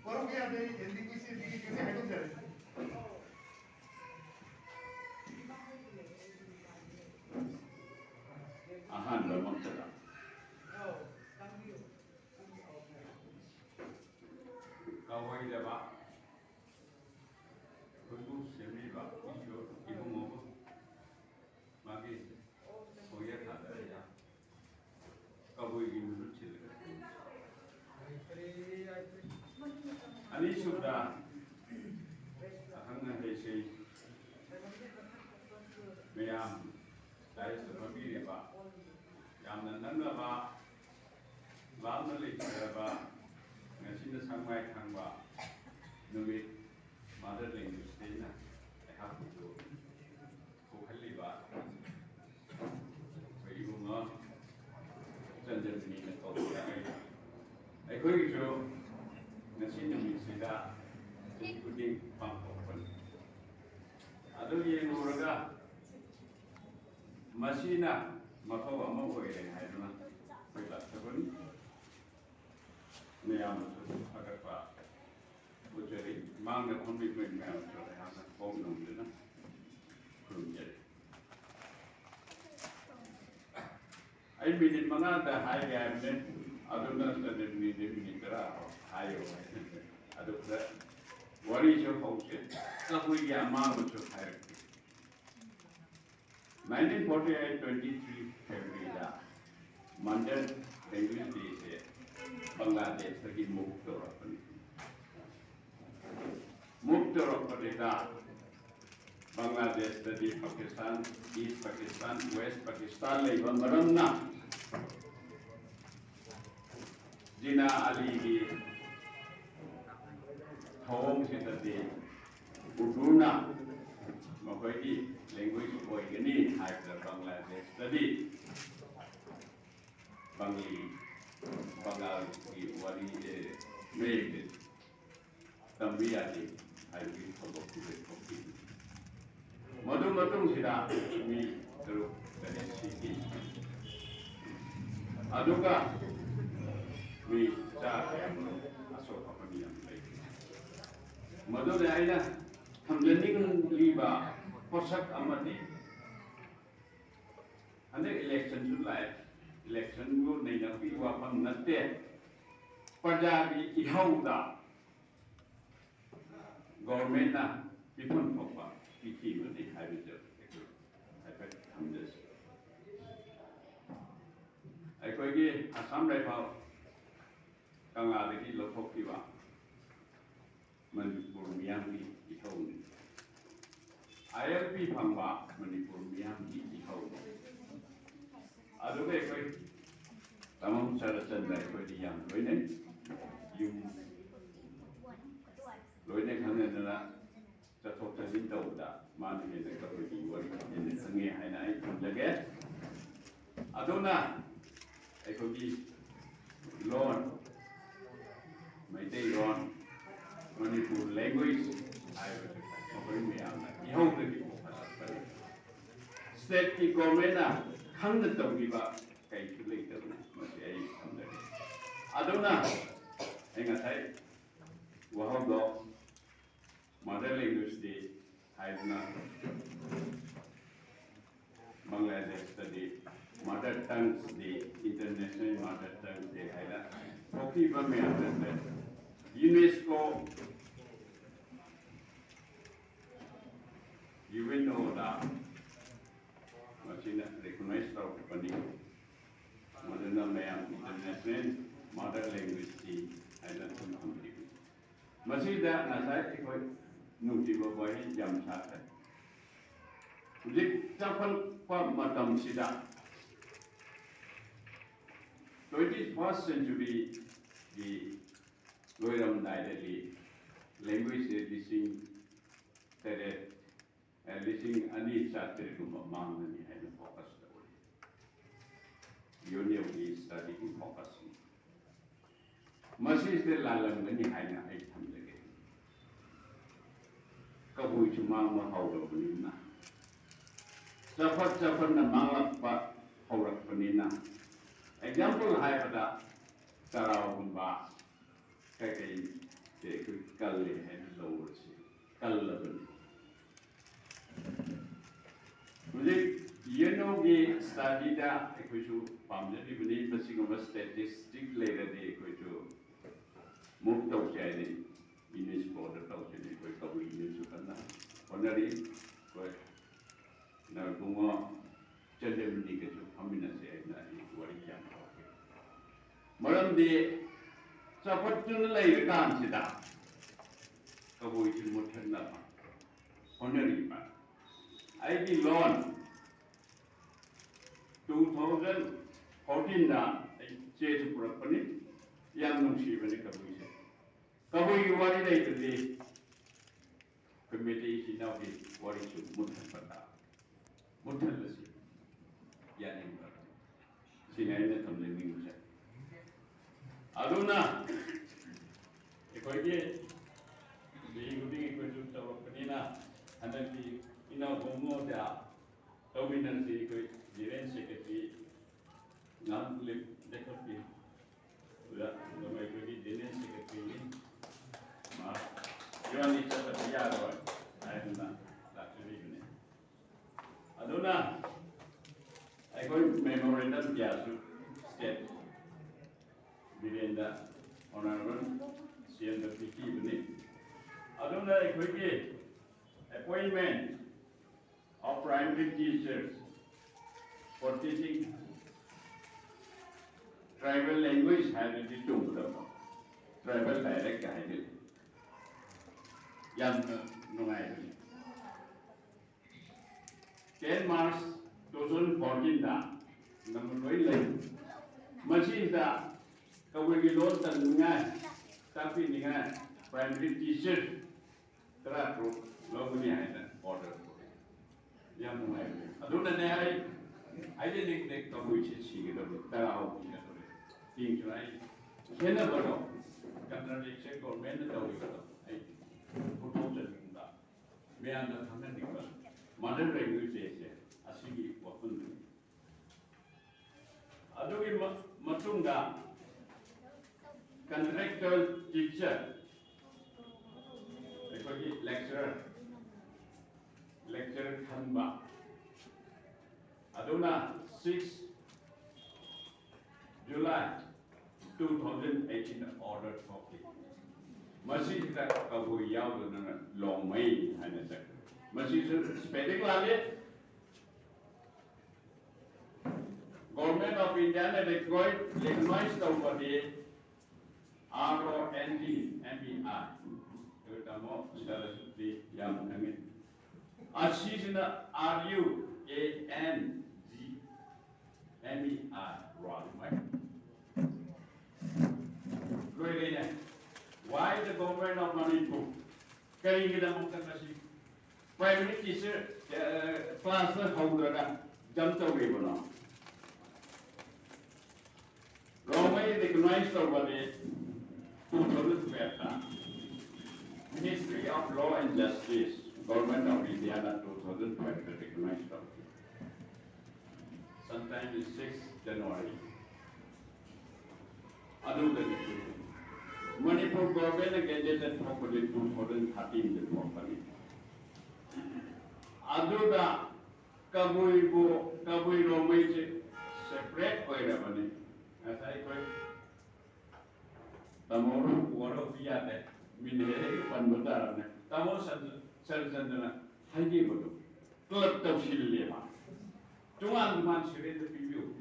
koro ke ade endi kisi haitu sir ahan lo maksudnya kawai deba kudu semi ba isu ibu mau magi koya ada ya kawai ini lucu ani sudah akan ada sih meyam dari sebelum ba yang nanti ba lama lagi ba ngasih sampai kang ba Numit mother language dena I have to do kokhalli ba bai bunga janjan ni na to ai koi jo nasi Numit sida kuding pangkopan ado ye nuraga masina mafau ama oire haiduna koi la sabun meyam agar pa Bujari, mangga commitment में हम चल रहे हैं ना कौन लोग ना Bujari. आई minute मंगा दा हाई गैप ने अदुना स्टैंडर्ड मिनट करा हाई हो अदुना वरी जो होचे तब वो ये अमाउंट जो हाई 1948 23 February दा मंडल लैंग्वेज डे से बांग्लादेश की मुक्त हो रहा मुक्त रखा Bangladesh dari Pakistan, East Pakistan, West Pakistan lebar merana. Jina Ali di Thom si tadi Uduna, makoi language boy ini hai ke Bangladesh tadi Bangal di wali made tambi ali hai di pokok kopi. Madung sida mi terus dari sini. Aduga mi cah asal apa ni yang baik. Madung ni ayah hamjaning liba posak amati. Ane election sulai election guru ni nak piwa pang nate. Pajabi ihau da government na people talk about people they have it I bet come this I go again Assam right now Kanga the kid look for Kiva Manipur Myanmar ikaw ILP Pamba Manipur Myanmar ikaw Ado kay koy tamang sarasan dai koy di yang koy ne yung loy ne khang ne na cha thok cha din tau da ma ne ne ka koy di wari ne sange hai na ai thang lage ado na ai koy di lon mai dei lon Manipur language ai koy me am na I hope that you state ki government na khang na tau gi ba kai chu le ta na ma se ai kham da adona ai nga sai wa ho do mother language day hai na Bangladesh study mother tongue day international mother tongue day hai na koki ba me am da UNESCO you will know that machine recognized our company Madonna Mayam International Mother Language Team and a company. Machine that Nazai Nuti boy Jam Chata. Lit Tapal Matam Sida 21st century the Loyam Dialect language listing that listing any chapter to Mamma and focus the Union study in focus. Machines the Lalam when you had a item again. Kabu to Mamma Howard Panina. Suffered the Mama Howard Panina. Example Hypada Sarahumba, Kaki, the Gully and Lowers, Gullible. You know, we studied that equation from the evening, the single statistic later, the equation moved out in this border, we use to come down. Honorary, but now go on, gender negative, community, and what it can talk. Madam, the support to the later dance it up. Avoid Mutana. Honorary, I belong 2014 na change properly yang nung si bani kabuy se kabuy wari dai today committee si now di wari su mutan pata mutan lasi yan ing ba sinai na tamle ming sa aduna ikoy ge di guding ikoy su taw kanina anan di ina bongo da dominant si ikoy Jiren secretary nam lip dekati udah namai pergi Jiren secretary ma yuan itu terbiar roy ayatnya laksuri ini aduna I go memorandum biasu state Virenda honorable CM the PT ini aduna I go appointment of primary teachers for teaching tribal language had it to tribal dialect had it. Yan nungai. 10 March 2014 da number 9 masih da kawagi loan tan nungai tapi ningai primary teacher terapro loguni ada order. Yan nungai. Aduna ne I didn't think that we should see it. That out. Things right. Can never know. Contradiction or men that we got. I put out that. We are not coming. Mother language is a city weapon. Adobe Matunda contractual teacher. Lecturer Ngangba. Aduna 6 July 2018 ordered for it. Masih tak kau yau dengan long May hanya Masih spending lagi. Government of India ने recognize the body ROND itu tamo seperti yang kami. Asisnya RUANGMER right? Why the government of Manipur? Kali kita mungkin masih primary teacher class holder jam tahu mana? Romai recognize the body 2012 Ministry of Law and Justice, Government of India 2012 recognized the body. Sometime in 6 January. Manipur government gazetted properly 2013 the properly. Aduda Kabui Romai separate Koirabani. As I told Tamoro, one of the other, Minere, Panbutara, Tamos and Sarasandana, Hagibudu, Club of Shilima. 2 months you read the preview.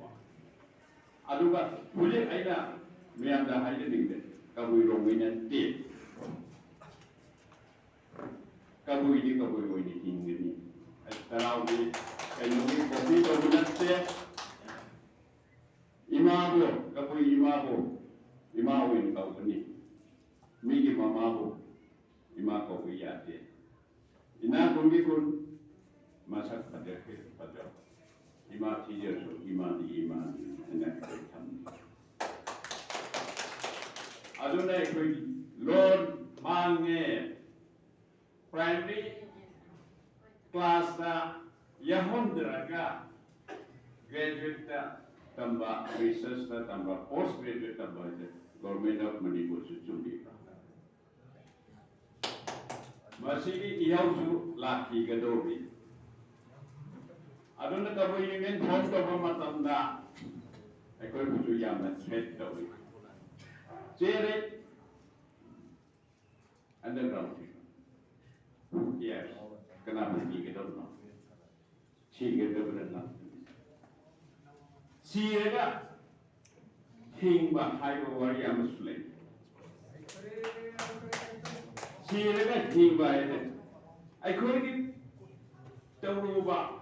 Aduba, Puli Aida, Mianda hiding there, Kabui Romanian tape. Kabui winning with me. As Tarawi, and you compete over that step. Imabo, kapui imabo, imawo in kaupani. Migi mamabo, imako wiyate. Ina kungi kun masak pada. Ima tijer so imadi, enak tam. Aduna ikoi Lord mange primary class da yahondraga graduate da tamba research da tamba postgraduate tamba government of Manipur chumi masigi iyauju laki gadobi aduna kabu union form to matamda ekoi buju yamna threat dobi chere underground yes kenapa gadobi chi gadobi na Sierra Hingba Haiba Wari Amusule. Sierra Hingba, I could get Tauruba,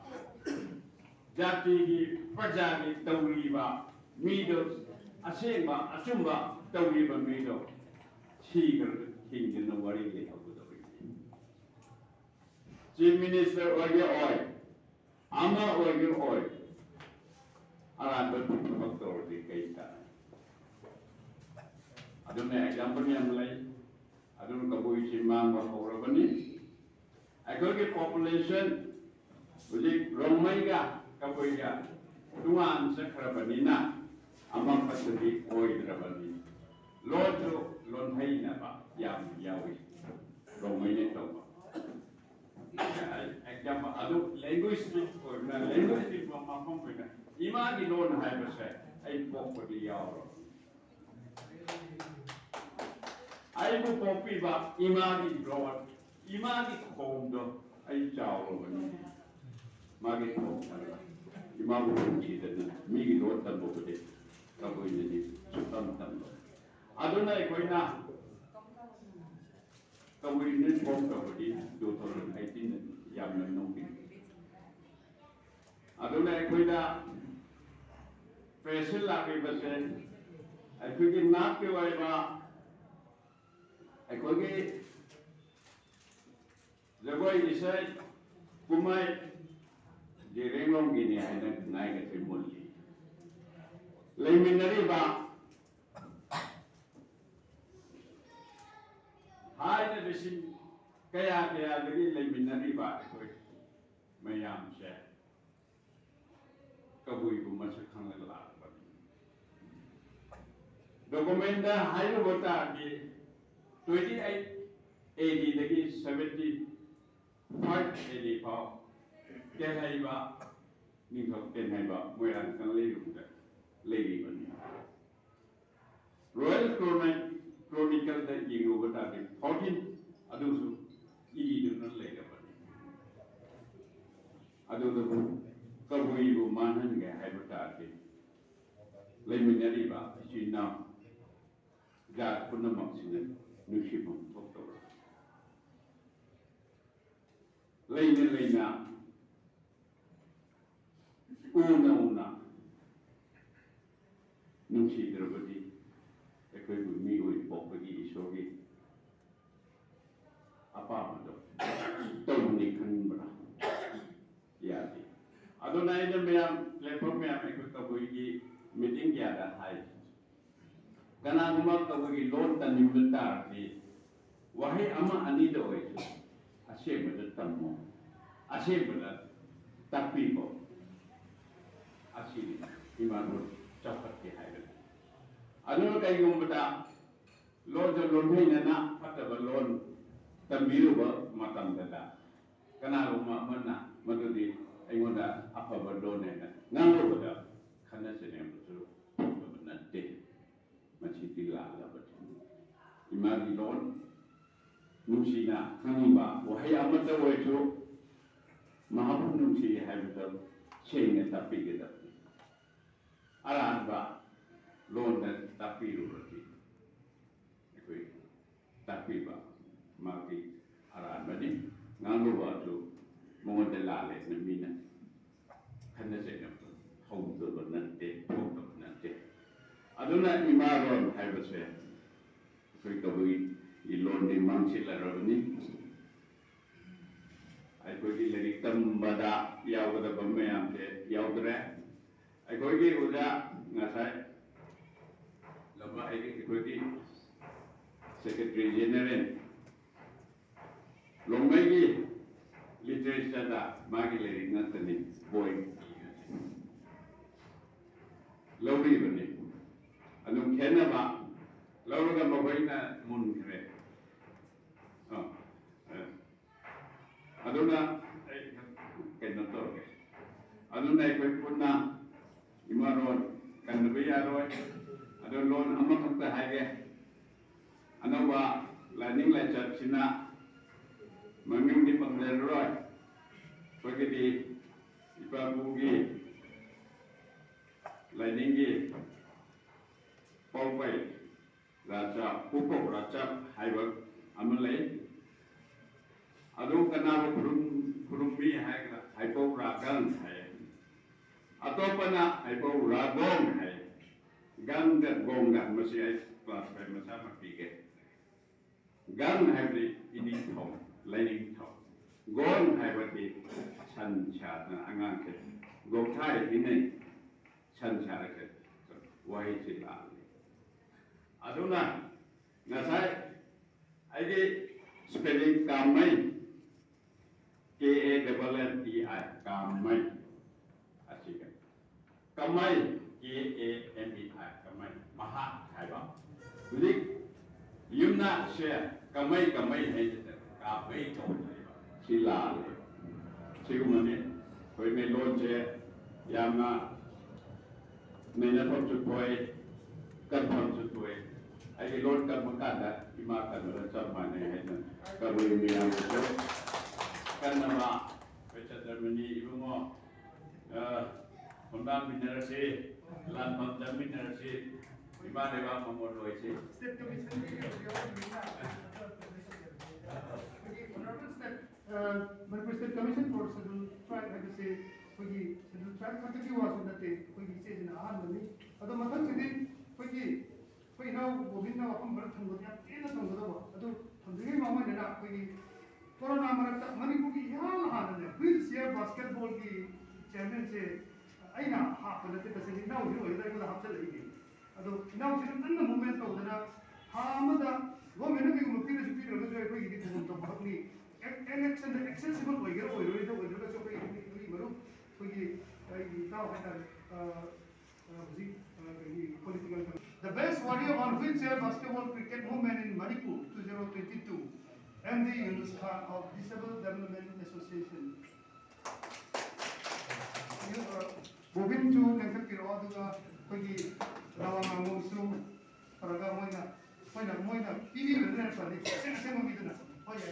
Jati, Pajani, Tauriba, Meadows, Asema, Asumba, Tauriba Meadow, Seeger, King in the Wari of the Chief Minister Oil Oil, Ama Oil Oil. Aran betul-betul dikaitkan. Aduna example yang lain, aduna kabui simang bahora bani. Agar population, uji ramai ga kabui ga, tuan sekarang bani na, amang pasadi oi drabani. Lojo lonhai na ba, yang yawi, ramai ni tahu. Example, adu language ni, language ni mampu punya. Eemaa di loan hai basa, ai pop di yauro. Ai bu popi ba, Eemaa di loan, Eemaa di kondo, ai jauro bani. Magi pop kala, Eemaa bu kunci dan migi loan tan bu bade, kabu ini di sutam tan. Aduna ekoi na, kabu ini pop kabu di 2018 yang menunggu. Aduna ekoi na. Present lagi pasal, aku ni nak kewai ba, aku ni jawai isai kumai jerenglong gini ada naik ke timuli. Leminari ba, hai na besin kaya lagi leminari ba aku mayam saya kabui kumasa kangelah. Dokumenta high water di 28 AD lagi 75 AD pau kenai ba ni thok kenai ba moyan kan lei bani Royal Chronicle da yingo water di 14 adusu idi dun lei bani ꯑꯗꯨꯗꯕꯨ ꯀꯕꯨꯏꯕꯨ ꯃꯥꯟꯍꯟꯒꯦ ꯍꯥꯏꯕ ꯇꯥꯔꯗꯤ ꯂꯩꯃꯤꯟꯅꯔꯤꯕ ꯏꯆꯤꯟ ꯏꯅꯥꯎ ꯖꯥꯠ ꯄꯨꯝꯅꯃꯛꯁꯤꯅ ꯅꯨꯡꯁꯤꯐꯝ ꯊꯣꯛꯇꯕ꯭ꯔꯥ? ꯂꯩꯅ ꯂꯩꯅ ꯎꯅ ꯎꯅ ꯅꯨꯡꯁꯤꯗ꯭ꯔꯕꯗꯤ ꯑꯩꯈꯣꯏꯕꯨ ꯃꯤꯑꯣꯏ ꯄꯣꯛꯄꯒꯤ ꯏꯁꯣꯔꯒꯤ ꯑꯄꯥꯝꯕꯗꯣ ꯇꯧꯅꯤ ꯈꯟꯕ꯭ꯔꯥ? ꯌꯥꯗꯦ. ꯑꯗꯨꯅ ꯑꯩꯅ ꯃꯌꯥꯝ ꯄ꯭ꯂꯦꯠꯐꯣꯝ ꯃꯌꯥꯝ ꯑꯩꯈꯣꯏ ꯀꯕꯨꯏꯒꯤ ꯃꯤꯇꯤꯡ ꯀꯌꯥꯗ ꯍꯥꯏ. ꯀꯅꯥꯒꯨꯝꯕ ꯀꯕꯨꯏꯒꯤ ꯂꯣꯟ ꯇꯝꯅꯤꯡꯕ ꯇꯥꯔꯗꯤ ꯋꯥꯍꯩ ꯑꯃ ꯑꯅꯤꯗ ꯑꯣꯏꯔꯁꯨ ꯑꯁꯦꯡꯕꯗ ꯇꯝꯃꯣ, ꯑꯁꯦꯡꯕꯗ ꯇꯥꯛꯄꯤꯈꯣ. ꯑꯁꯤꯅꯤ ꯏꯃꯥꯂꯣꯟ ꯆꯥꯎꯈꯠꯀꯦ ꯍꯥꯏꯕꯅꯤ. ꯑꯗꯨꯅ ꯀꯩꯒꯨꯝꯕꯗ ꯂꯣꯟꯗ ꯂꯣꯟꯊꯩꯅꯅ ꯐꯠꯇꯕ ꯂꯣꯟ ꯇꯝꯕꯤꯔꯨꯕ ꯃꯇꯝꯗ ꯀꯅꯥꯒꯨꯝꯕ ꯑꯃꯅ ꯃꯗꯨꯗꯤ ꯑꯩꯉꯣꯟꯗ ꯑꯐꯕ ꯂꯣꯟ ꯍꯥꯏꯅ ꯉꯥꯡꯂꯨꯕꯗ ꯈꯟꯅ ꯆꯩꯅꯕꯁꯨ ꯊꯣꯛꯇꯕ ꯅꯠꯇꯦ. ꯃꯁꯤꯗꯤ ꯂꯥꯜꯂꯕꯅꯤ. ꯏꯃꯥꯒꯤ ꯂꯣꯟ ꯅꯨꯡꯁꯤꯅ ꯈꯪꯕ ꯋꯥꯍꯩ ꯑꯃꯠꯇ ꯑꯣꯏꯔꯁꯨ ꯃꯍꯥꯛꯄꯨ ꯅꯨꯡꯁꯤ ꯍꯥꯏꯕꯗꯨ ꯁꯦꯡꯅ ꯇꯥꯛꯄꯤꯒꯗꯕꯅꯤ. ꯑꯔꯥꯟꯕ ꯂꯣꯟꯗ ꯇꯥꯛꯄꯤꯔꯨꯔꯗꯤ ꯑꯩꯈꯣই ꯇꯥꯛꯄꯤꯕ ꯃꯥꯒꯤ ꯑꯔꯥꯟꯕꯅꯤ. ꯉꯥꯡꯂꯨꯕꯁꯨ ꯃꯉꯣꯟꯗ ꯂꯥꯜꯂꯦꯅ ꯃꯤꯅ ꯈꯟꯅ ꯆꯩꯅꯕ ꯍꯧꯗꯕ ꯅꯠꯇꯦ, ꯊꯣꯛꯇꯕ ꯅꯠꯇꯦ. ꯑꯗꯨꯅ ꯏꯃꯥꯂꯣꯟ ꯍꯥꯏꯕꯁꯦ ꯑꯩꯈꯣꯏ ꯀꯕꯨꯏꯒꯤ ꯂꯣꯟꯗꯤ ꯃꯥꯡꯁꯤꯜꯂꯔꯕꯅꯤ. ꯑꯩꯈꯣꯏꯒꯤ ꯂꯥꯏꯔꯤꯛ ꯇꯝꯕꯗ ꯌꯥꯎꯒꯗꯕ ꯃꯌꯥꯝꯁꯦ ꯌꯥꯎꯗ꯭ꯔꯦ. ꯑꯩꯈꯣꯏꯒꯤ ꯑꯣꯖꯥ ꯉꯁꯥꯏ ꯂꯝꯕ ꯑꯩꯈꯣꯏꯒꯤ ꯁꯦꯀ꯭ꯔꯦꯇꯔꯤ ꯖꯦꯅꯔꯦꯜ ꯂꯣꯡꯃꯩꯒꯤ ꯂꯤꯇꯔꯦꯆꯔꯗ ꯃꯥꯒꯤ ꯂꯥꯏꯔꯤꯛ ꯉꯥꯛꯇꯅꯤ ꯕꯣꯏ ꯂꯧꯔꯤꯕꯅꯤ. ꯑꯗꯨꯝ ꯈꯦꯠꯅꯕ ꯂꯧꯔꯒ ꯃꯈꯣꯏꯅ ꯃꯨꯟꯈ꯭ꯔꯦ. ꯑꯗꯨꯅ ꯑꯩ ꯀꯩꯅꯣ ꯇꯧꯔꯒꯦ. ꯑꯗꯨꯅ ꯑꯩꯈꯣꯏ ꯄꯨꯟꯅ ꯏꯃꯥꯂꯣꯟ ꯀꯟꯗꯕ ꯌꯥꯔꯣꯏ. ꯑꯗꯨ ꯂꯣꯟ ꯑꯃꯈꯛꯇ ꯍꯥꯏꯒꯦ. ꯑꯅꯧꯕ ꯂꯥꯏꯅꯤꯡ ꯂꯥꯏꯆꯠꯁꯤꯅ ꯃꯃꯤꯡꯗꯤ ꯄꯟꯖꯔꯔꯣꯏ. ꯑꯩꯈꯣꯏꯒꯤꯗꯤ ꯏꯄꯥꯕꯨꯒꯤ ꯂꯥꯏꯅꯤꯡꯒꯤ ꯄꯥꯎꯄꯩ ꯔꯥꯖꯥ ꯄꯨꯄꯧ ꯔꯥꯖꯥ ꯍꯥꯏꯕ ꯑꯃ ꯂꯩ. ꯑꯗꯨ ꯀꯅꯥꯕꯨ ꯈꯨꯔꯨꯝꯃꯤ ꯍꯥꯏꯒ ꯍꯥꯏꯄꯧ ꯔꯥꯒꯪ ꯍꯥꯏ. ꯑꯇꯣꯞꯄꯅ ꯍꯥꯏꯄꯧ ꯔꯥꯒꯣꯡ ꯍꯥꯏ. ꯒꯪꯒ ꯒꯣꯡꯒ ꯃꯁꯤ ꯑꯩ ꯀ꯭ꯂꯥꯁ 5 ꯃꯁꯥꯃꯛ ꯄꯤꯒꯦ. ꯒꯪ ꯍꯥꯏꯕꯗꯤ ꯏꯅꯤꯡꯊꯧ, ꯂꯥꯏꯅꯤꯡꯊꯧ. ꯒꯣꯡ ꯍꯥꯏꯕꯗꯤ ꯁꯟ ꯁꯥꯗꯅ ꯑꯉꯥꯡꯁꯦ ꯒꯣꯡꯊꯥꯏ ꯍꯤꯡꯅꯩ. ꯁꯟ ꯁꯥꯔꯒ ꯋꯥꯍꯩꯁꯤ ꯂꯥꯜꯂꯤ. ꯑꯗꯨꯅ ꯉꯁꯥꯏ ꯑꯩꯒꯤ ꯁ꯭ꯄꯦꯂꯤꯡ ꯀꯥꯃꯩ KAMMEI ꯀꯥꯃꯩ ꯑꯁꯤꯒ ꯀꯃꯩ KAMEI ꯀꯃꯩ ꯃꯍꯥ ꯍꯥꯏꯕ. ꯍꯧꯖꯤꯛ ꯌꯨꯝꯅ ꯁꯦ ꯀꯃꯩ ꯀꯃꯩ ꯍꯥꯏꯁꯤꯗ ꯀꯥꯃꯩ ꯀꯧꯍꯜꯂꯤꯕ ꯁꯤ ꯂꯥꯜꯂꯦ. ꯁꯤꯒꯨꯝꯕꯅꯤ ꯑꯩꯈꯣꯏ ꯃꯩꯂꯣꯟꯁꯦ ꯌꯥꯝꯅ ꯅꯩꯅꯐꯝꯁꯨ ꯊꯣꯛꯏ, ꯀꯟꯐꯝꯁꯨ ꯊꯣꯛꯏ. ꯑꯩꯒꯤ ꯂꯣꯟ ꯀꯟꯕ ꯀꯥꯟꯗ ꯏꯃꯥ ꯀꯟꯕꯒ ꯆꯞ ꯃꯥꯟꯅꯩ ꯍꯥꯏꯅ ꯀꯕꯨꯏ ꯃꯌꯥꯝꯁꯨ ꯀꯟꯅꯕ ꯑꯩꯈꯣꯏ ꯆꯠꯇ꯭ꯔꯕꯅꯤ. ꯏꯕꯨꯡꯉꯣ ꯈꯣꯡꯗꯥꯃꯤꯟꯅꯔꯁꯤ, ꯂꯥꯟꯐꯝ ꯆꯠꯃꯤꯟꯅꯔꯁꯤ, ꯏꯃꯥ ꯂꯩꯕꯥꯛ ꯃꯉꯣꯟ ꯑꯣꯏꯁꯤ. Manipur State Commission for Scheduled Tribe haibase akhoi scheduled tribe khataki wasu nate akhoi ise jina ahanbani ado mathang sidi akhoi nau bobinna wafam barak thangodi ya tena thangodaba ado thamdringai mamai nena akhoi corona marakta Manipur ki ihan hanane wheelchair basketball ki chairman se aina happa nate taseni nau hi oida ko hapcha lagi ado nau sina nanna movement tawdana ha amada government ki mukti re jupi raga akhoi ki thum to bhakni election accessible oigero oiroida oidra so kai maru koi tao hata political. The best warrior on wheelchair basketball cricket movement in Manipur 2022 MD Yunus Khan of Disabled Development Association. Moving to Nankapiro aduga koi rawang mongsu paraga moina TV vedna pali sen miduna hoya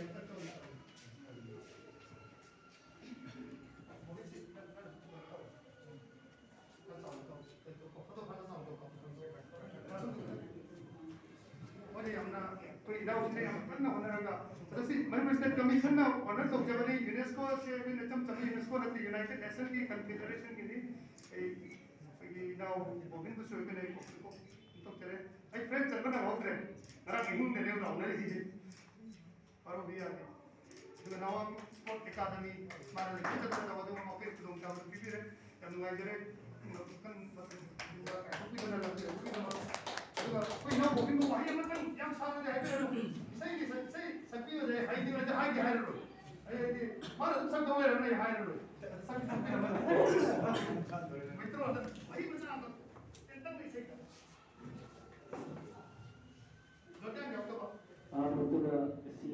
commission ना honour तो जब नहीं UNESCO से भी नचम चम UNESCO ना ती United nation की कन्फेडरेशन की नहीं ये नाउ बोगिन को सोए के नहीं को तो चले आई फ्रेंड चल बना बहुत रहे नरा गेहूं दे रहे हो ना इसी और भी आगे तो नाउ स्पोर्ट एकेडमी मारा ले चल चल तो वो ऑफिस तो उनका भी रहे जब नुआई जरे kan kopi bana lagte kopi bana aduga koi na kopi mo wahi man yang sara de hai ro sai sabbi de hai de hai de hai ro ai mar sab do re na hai ro sab sabbi na mitro wahi bana एकदम नहीं सही लोटा क्या होता बा तो सी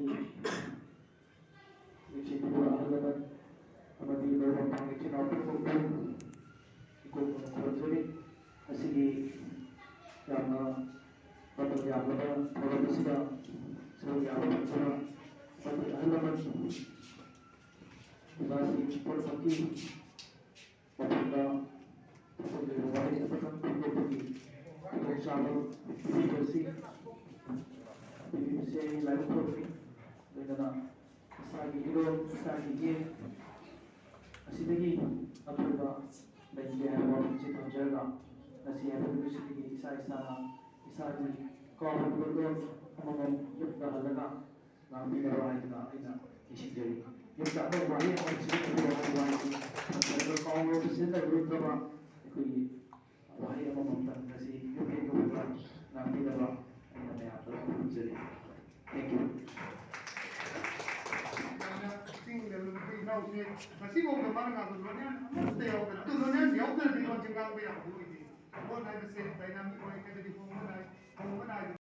ये पूरा अलग amadi do pang ichina ko khojori asigi yamna pato yamna thoda bisida so yamna chana pato alaman basi por saki pato so de wali pato ko to chalo bijosi se live program dedana sagi hero sagi game असीदगी अथवा लैंगे है वो से पंजरगा नसी है वो से की इसा की कॉमन प्रोग्राम हम युद्ध हलगा नामी नवाइना इना इशिजरी युद्ध तो वाली हम से प्रोग्राम वाली तो कॉमन से द ग्रुप का कोई वाली हम नसी युद्ध को नामी नवा इना में आप लोग इशिजरी thank you masih mau kemana nggak tujuannya stay open tujuannya di open di luar jengkang bayar dulu ini mau naik mesin dynamic mau kayak di